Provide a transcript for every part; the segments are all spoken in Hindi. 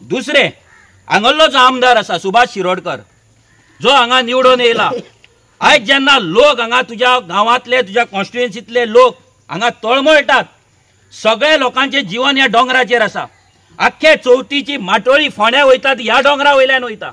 दुसरे हांगल्लो जो आमदार आसा सुभाष शिरोडकर जो हांगा निवडून येयला, आयज जेन्ना लोक हांगा तुज्या गांवांतले तुज्या कॉन्स्टिट्युएन्सींतले लोक हांगा तळमळटात, सगळे लोकांचे जीवन ह्या डोंगराचेर आसा. आख्खे चवथीची माटोळी फोंड्या वयतात ह्या डोंगरा वयल्यान वयता.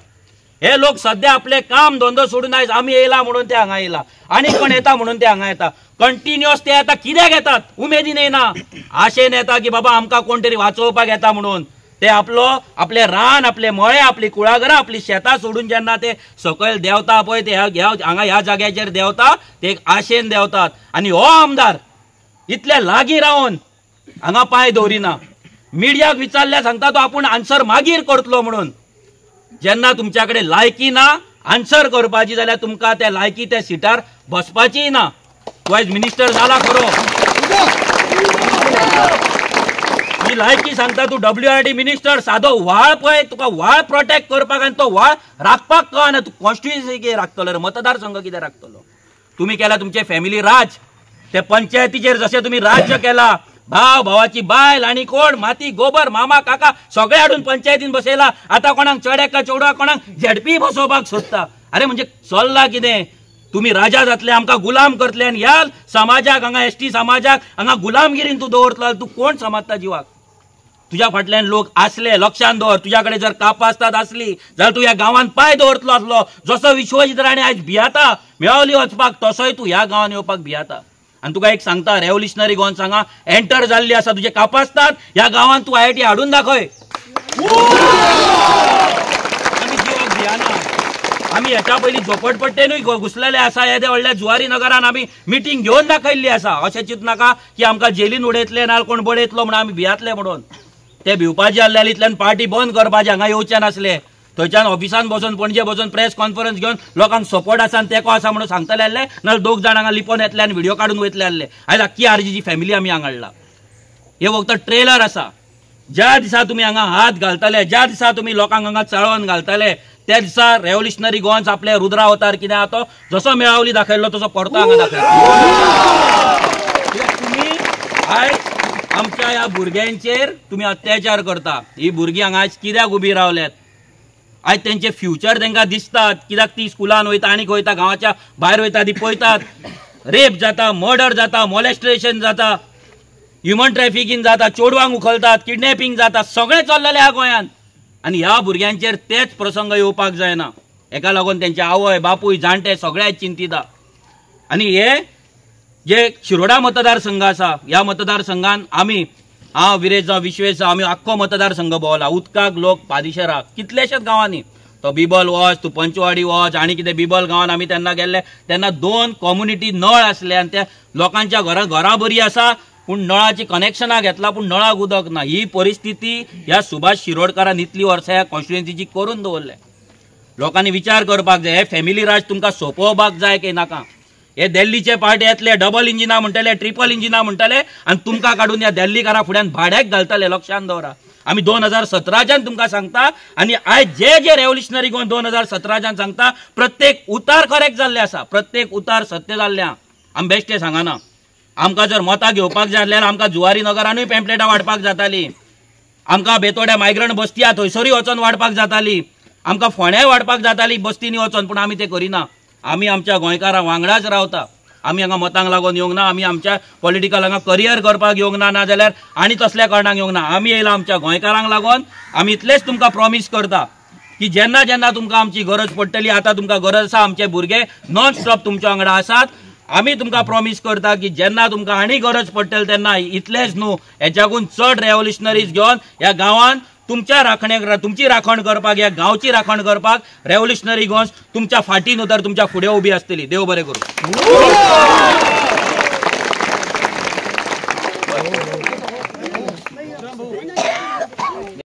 हे लोक सध्या आपले काम धंदो सोडून आयज आमी येयला म्हणून ते हांगा येयला, आनी कोण येता म्हणून ते हांगा येता. कंटिन्युअस ते येता. कित्याक येतात? उमेदीन येना, आशेन येता की बाबा आमकां कोण तरी वाचोवपाक येता म्हणून. ते आपले रान, आपले मळे, आपली कुळागरां, आपली शेतां सोडून जेन्ना ते सकयल देंवता पळय, ते हांगा ह्या जाग्याचेर देंवता, ते एक आशेन देंवतात. आनी हो आमदार इतले लागीं रावन हांगा पांय दवरिना. मिडियाक विचारल्यार सांगता तो आपूण आन्सर मागीर करतलो म्हणून. जेन्ना तुमच्या कडेन लायकी ना आन्सर करपाची जाल्यार तुमकां त्या लायकी त्या सिटार बसपाची ना. तूं आयज मिनिस्टर जाला खरो, ही लायकी सांगता तूं WRD मिनिस्टर. सादो व्हाळ पळय, तुका व्हाळ प्रोटेक्ट करपाक आनी तो व्हाळ राखपाक कळना. तूं कॉन्स्टिट्युएन्सी कितें राखतलो रे, मतदारसंघ कितें राखतलो? तुम्ही केला तुमचे फॅमिली राज. ते पंचायतीचेर जशें तुम्ही राज्य केला, भाव भावाची बायल आनी कोण माती गोबर मामा काका सगळे हाडून पंचायतीन बसयला. आता कोणाक चेड्याक चेडवाक कोणाक झेडपी बसोवपाक सोदता. अरे म्हणजे चल्ला कितें? तुम्ही राजा जातले, आमकां गुलाम करतले, आनी ह्या समाजाक हांगा ST समाजाक हांगा गुलामगिरीन तूं दवरतलो. तूं कोण समजता जिवाक? तुझ्या फाटल्यान लोक आसले, लक्षांत दवर. तुझ्याकडे जर कापास्ताद आसली जाल्यार तूं ह्या गांवांत पांय दवरतलो आसलो. जसो विश्वजीत राणे आयज भियाता मेळवली वचपाक, तसोय तूं ह्या गांवांत येवपाक भियाता. आनी तुका एक सांगता, रेव्होल्युशनरी गोवन हांगा एंटर जाल्ली आसा. तुजे कापास्ताद ह्या गांवांत तूं IIT हाडून दाखय. आमी जिवाक भियाना. आमी हेच्या पयलीं झोपडपट्टेनूय घुसलेले आसा. येदे व्हडल्या जुवारी नगरान आमी मिटींग घेवन दाखयल्ली आसा. अशें चिंतनाका की आमकां जेलीन उडयतले नाल्यार कोण बडयतलो म्हणून आमी भियातले म्हणून. ते भिवपाचे आसलेल्यान पार्टी बंद करपाचे, हांगा येवचे नासले. थंयच्यान ऑफिसान बसून पणजे बसून प्रेस कॉन्फरन्स घेवन लोकांक सपोर्ट आसा आनी तेको आसा म्हणून सांगतले आसले, नाल्यार दोग जाण हांगा लिपोन येतले आनी व्हिडिओ काडून वयतले आसले. आयज आख्खी RGची फॅमिली आमी हांगा हाडला. हे फक्त ट्रेलर आसा. ज्या दिसा तुमी हांगा हात घालतले, ज्या दिसा तुमी लोकांक हांगा चाळोवन घालतले, त्या दिसा रेव्होल्युशनरी गोवन्स आपले रुद्रावतार कितें आहा तो जसो मेळावली दाखयल्लो तसो परतो हांगा दाखयतलो. तुमी आयज आमच्या ह्या भुरग्यांचेर तुमी अत्याचार करता. ही भुरगीं हांगा आयज कित्याक उबी रावल्यात? आयज तेंचे फ्युचर तांकां दिसतात. कित्याक ती स्कुलान वयता आनीक वयता, गांवाच्या भायर वयता, ती पळयतात रेप जाता, मर्डर जाता, मॉलेस्टेशन जाता, ह्युमन ट्रॅफिकिंग जाता, चोडवांक उखलतात, किडनॅपिंग जाता, सगळें चल्लेलें ह्या गोंयांत. आनी ह्या भुरग्यांचेर तेच प्रसंग येवपाक जायना. हेका लागून तेंचे आवय बापूय जाणटे सगळे चिंतीता. आनी हे जे शिरोडा मतदारसंघ आसा, ह्या मतदारसंघान आमी हांव विरेजा विश्वेश आमी आख्खो मतदारसंघ भोंवला. उदकाक लोक पादेशेराक कितलेशेच गांवांनी, तो बिबल वच, तूं पंचवाडी वच, आनी कितें बिबल गांवांत आमी तेन्ना गेल्ले तेन्ना 2 कम्युनिटी नळ आसले आनी त्या लोकांच्या घरां बरीं आसा पूण नळाची कनेक्शनां घेतला पूण नळाक उदक ना. ही परिस्थिती ह्या सुभाष शिरोडकारान इतली वर्सां ह्या कॉन्स्टिट्युएन्सीची करून दवरले. लोकांनी विचार करपाक जाय, हे फॅमिली राज तुमकां सोंपोवपाक जाय की नाका? हे दिल्लीचे पार्टी येतले, डबल इंजिना म्हणटले, ट्रिपल इंजिना म्हणटले आनी तुमकां काडून ह्या दिल्लीकारां फुड्यान भाड्याक घालतले. लक्षांत दवरा. आमी 2017च्यान तुमकां सांगता आनी आयज जे रेव्होल्युशनरी गोवन 2017च्यान सांगता, प्रत्येक उतार करेक्ट जाल्ले आसा, प्रत्येक उतार सत्य जाल्ले आहा. आमी बेश्टे सांगना. आमकां जर मतां घेवपाक जाय जाल्यार आमकां जुवारी नगरानूय पॅम्पलेटां वाडपाक जातालीं. आमकां बेतोड्या मायग्रंट बस्ती आहा थंयसरूय वचोन वाडपाक जाताली. आमकां फोंड्याय वाडपाक जाताली बस्तींनी वचोन, पूण आमी तें करिना. आमी आमच्या गोंयकारां वांगडाच रावता. आमी हांगा मतांक लागून येवंक ना, आमी आमच्या पॉलिटिकल हांगा करियर करपाक येवंक ना, नाजाल्यार आनी तसल्या कारणाक येवंक ना. आमी येयला आमच्या गोंयकारांक लागून. आमी इतलेंच तुमकां प्रॉमिस करता की जेन्ना जेन्ना तुमकां आमची गरज पडटली, आतां तुमकां गरज आसा, आमचे भुरगे नॉन स्टॉप तुमच्या वांगडा आसात. आमी तुमकां प्रॉमिस करता की जेन्ना तुमकां आनी गरज पडटली तेन्ना इतलेंच न्हू, हेच्याकून चड रेव्होल्युशनरीज घेवन ह्या गांवांत तुमच्या तुमची राखण करपाक, ह्या गांवची राखण करपाक रेव्होल्युशनरी गोवन्स तुमच्या फाटीन उतर तुमच्या फुडें उबी आसतली. देव बरें करूं.